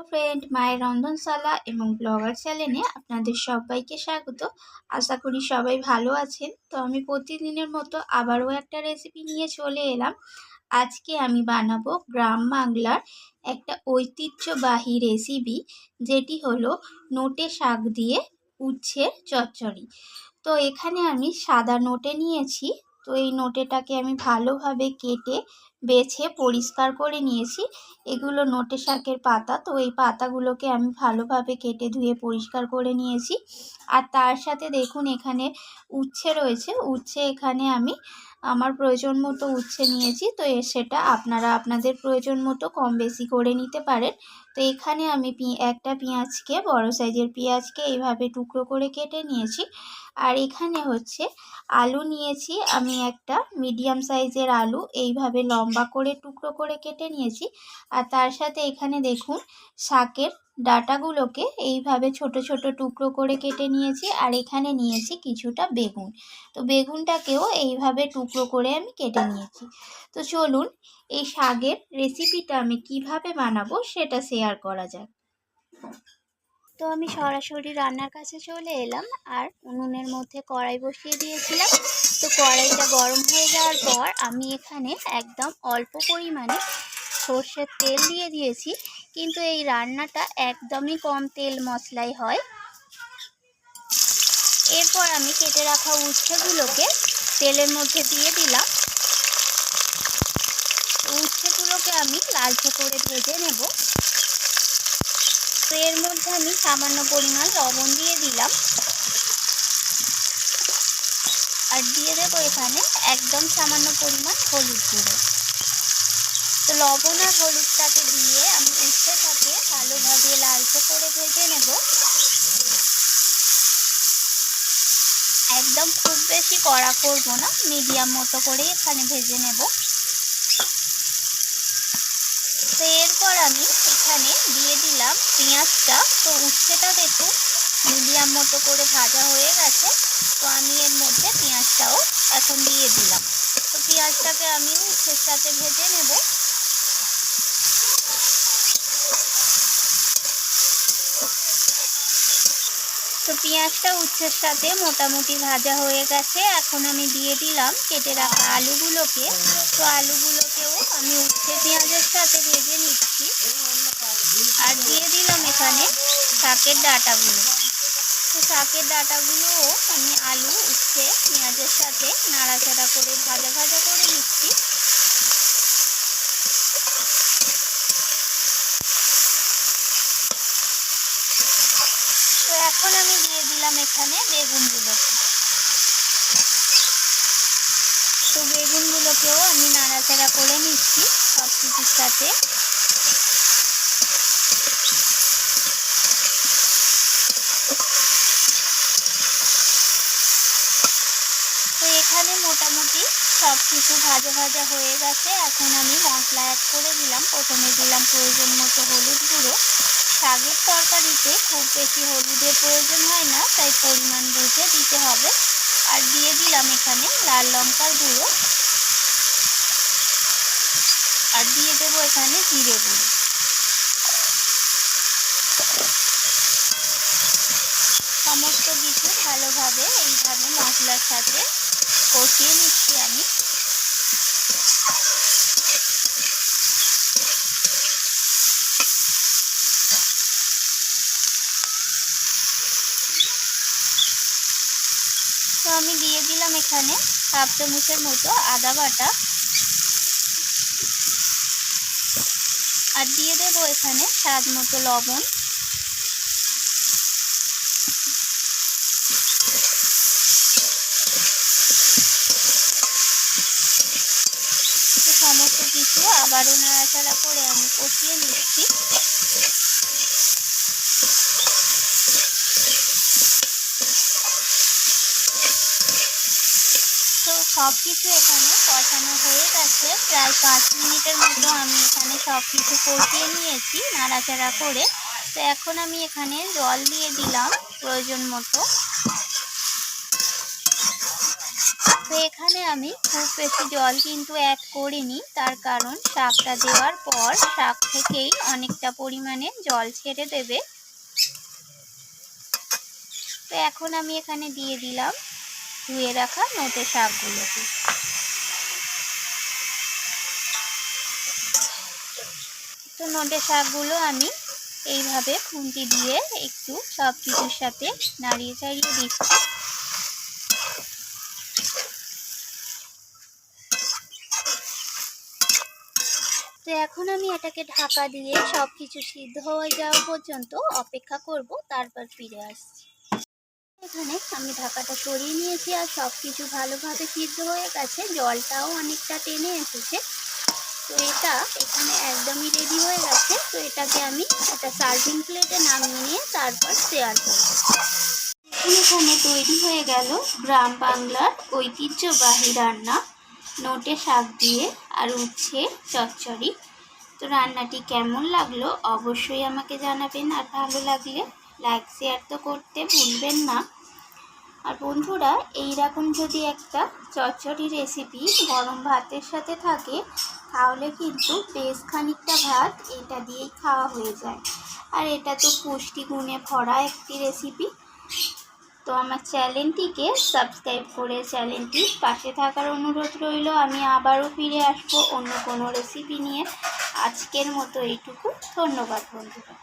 Friend, মায়ের রন্ধনশালা এবং blogger চ্যানেলে আপনাদের সবাইকে স্বাগত। আশা করি সবাই ভালো আছেন। তো আমি প্রতিদিনের মতো আবারও একটা রেসিপি নিয়ে চলে এলাম। আজকে আমি বানাবো গ্রাম বাংলার একটা ঐতিহ্যবাহী রেসিপি, যেটি হলো নোটে শাক দিয়ে উচ্ছের চচ্চড়ি। তো এখানে আমি সাদা নোটে নিয়েছি। তো এই নোটেটাকে আমি ভালোভাবে কেটে বেছে পরিষ্কার করে নিয়েছি। এগুলো নোটে শাকের পাতা, তো এই পাতাগুলোকে আমি ভালোভাবে কেটে ধুয়ে পরিষ্কার করে নিয়েছি। আর তার সাথে দেখুন এখানে উচ্ছে রয়েছে। উচ্ছে এখানে আমি আমার প্রয়োজন মতো উচ্ছে নিয়েছি। তো সেটা আপনারা আপনাদের প্রয়োজন মতো কম বেশি করে নিতে পারেন। তো এখানে আমি একটা পেঁয়াজকে, বড় সাইজের পেঁয়াজকে এইভাবে টুকরো করে কেটে নিয়েছি। আর এখানে হচ্ছে আলু নিয়েছি আমি, একটা মিডিয়াম সাইজের আলু এইভাবে লম্বা করে টুকরো করে কেটে নিয়েছি। আর তার সাথে এখানে দেখুন শাকের ডাঁটাগুলোকে এইভাবে ছোট ছোট টুকরো করে কেটে নিয়েছি। আর এখানে নিয়েছি কিছুটা বেগুন। তো বেগুনটাকেও এইভাবে টুকরো করে আমি কেটে নিয়েছি। তো চলুন এই শাকের রেসিপিটা আমি কিভাবে বানাবো সেটা শেয়ার করা যাক। তো আমি সরাসরি রান্নার কাছে চলে এলাম আর উনুনের মধ্যে কড়াই বসিয়ে দিয়েছিলাম। তো কড়াইটা গরম হয়ে যাওয়ার পর আমি এখানে একদম অল্প পরিমাণে সর্ষের তেল দিয়ে দিয়েছি। কিন্তু এই রান্নাটা একদমই কম তেল মশলাই হয়। এরপর আমি কেটে রাখা উচ্ছেগুলোকে তেলের মধ্যে দিয়ে দিলাম। উচ্ছেগুলোকে আমি লালচে করে ভেজে নেব। তো এর মধ্যে আমি সামান্য পরিমাণ লবণ দিয়ে দিলাম আর দিয়ে দেবো এখানে একদম সামান্য পরিমাণ হলুদ গুঁড়ো। তো লবণ আর হলুদটাকে দিয়ে আমি উচ্ছেটাকে ভালোভাবে লালচে করে ভেজে নেব। একদম খুব বেশি কড়া করব না, মিডিয়াম মতো করে এখানে ভেজে নেব। তো এরপর আমি এখানে দিয়ে দিলাম পেঁয়াজটা। তো উচ্ছেটা দেখুন মিডিয়াম মতো করে ভাজা হয়ে গেছে। তো আমি এর মধ্যে পেঁয়াজটাও এখন দিয়ে দিলাম। তো পেঁয়াজটাকে আমি উচ্ছের সাথে ভেজে নেব। তো পেঁয়াজটা উচ্ছের সাথে মোটামুটি ভাজা হয়ে গেছে। এখন আমি দিয়ে দিলাম কেটে রাখা আলুগুলোকে। তো আলুগুলোকেও আমি উচ্ছে পেঁয়াজের সাথে ভেজে নিচ্ছি। আর দিয়ে দিলাম এখানে শাকের ডাঁটাগুলো। তো শাকের ডাঁটাগুলোও আমি আলু উচ্ছে পেঁয়াজের সাথে নাড়াচাড়া করে ভাজা ভাজা করে নিচ্ছি। তো এখন আমি দিয়ে দিলাম এখানে বেগুনগুলোকে। তো বেগুনগুলোকেও আমি নাড়াচাড়া করে নিচ্ছি সব কিছুর সাথে। তো এখানে মোটামুটি সব কিছু ভাজা ভাজা হয়ে গেছে। এখন আমি মশলা অ্যাড করে দিলাম। প্রথমে দিলাম প্রয়োজন মতো হলুদ গুঁড়ো। শাকের তরকারিতে খুব বেশি হলুদের প্রয়োজন হয় না, তাই পরিমাণ বুঝে দিতে হবে। আর দিয়ে দিলাম এখানে লাল লঙ্কার গুঁড়ো। আর দিয়ে দেবো এখানে জিরে গুঁড়ো। সমস্ত কিছু ভালোভাবে এইভাবে মশলার সাথে কষিয়ে নিচ্ছি আমি। তো আমি দিয়ে দিলাম এখানে হাফ চামচের মতো আদা বাটা। আর দিয়ে দেবো এখানে স্বাদ মতো লবণ। তো সমস্ত কিছু আবারও নাড়াচাড়া করে আমি কষিয়ে নিচ্ছি। তো সব কিছু এখানে কষানো হয়ে গেছে। প্রায় 5 মিনিটের মতো আমি এখানে সব কিছু কষিয়ে নিয়েছি নাড়াচাড়া করে। তো এখন আমি এখানে জল দিয়ে দিলাম প্রয়োজন মতো। তো এখানে আমি খুব বেশি জল কিন্তু অ্যাড করিনি, তার কারণ শাকটা দেওয়ার পর শাক থেকেই অনেকটা পরিমাণে জল ছেড়ে দেবে। তো এখন আমি এখানে দিয়ে দিলাম ধুয়ে রাখা নোটে শাকগুলোকে। তো নোটে শাকগুলো আমি এইভাবে খুন্তি দিয়ে একটু সব কিছুর সাথে নাড়িয়ে চাড়িয়ে দিচ্ছি। তো এখন আমি এটাকে ঢাকা দিয়ে সব কিছু সিদ্ধ হয়ে যাওয়া পর্যন্ত অপেক্ষা করব, তারপর ফিরে আসছি। এখানে আমি ঢাকাটা সরিয়ে নিয়েছি আর সব কিছু ভালোভাবে সিদ্ধ হয়ে গেছে, জলটাও অনেকটা টেনে এসেছে। তো এটা এখানে একদমই রেডি হয়ে গেছে। তো এটাকে আমি একটা সার্ভিং প্লেটে নামিয়ে নিয়ে তারপর শেয়ার করব। এখানে তৈরি হয়ে গেল গ্রাম বাংলার ঐতিহ্যবাহী রান্না নোটে শাক দিয়ে আর উচ্ছে চচ্চড়ি। তো রান্নাটি কেমন লাগলো অবশ্যই আমাকে জানাবেন, আর ভালো লাগলে লাইক শেয়ার তো করতে ভুলবেন না। আর বন্ধুরা, এইরকম যদি একটা চচ্চড়ি রেসিপি গরম ভাতের সাথে থাকে তাহলে কিন্তু বেশ খানিকটা ভাত এটা দিয়েই খাওয়া হয়ে যায়। আর এটা তো পুষ্টিগুণে ভরা একটি রেসিপি। তো আমার চ্যানেলটিকে সাবস্ক্রাইব করে চ্যানেলটির পাশে থাকার অনুরোধ রইল। আমি আবারও ফিরে আসবো অন্য কোনো রেসিপি নিয়ে। আজকের মতো এইটুকু। ধন্যবাদ বন্ধুরা।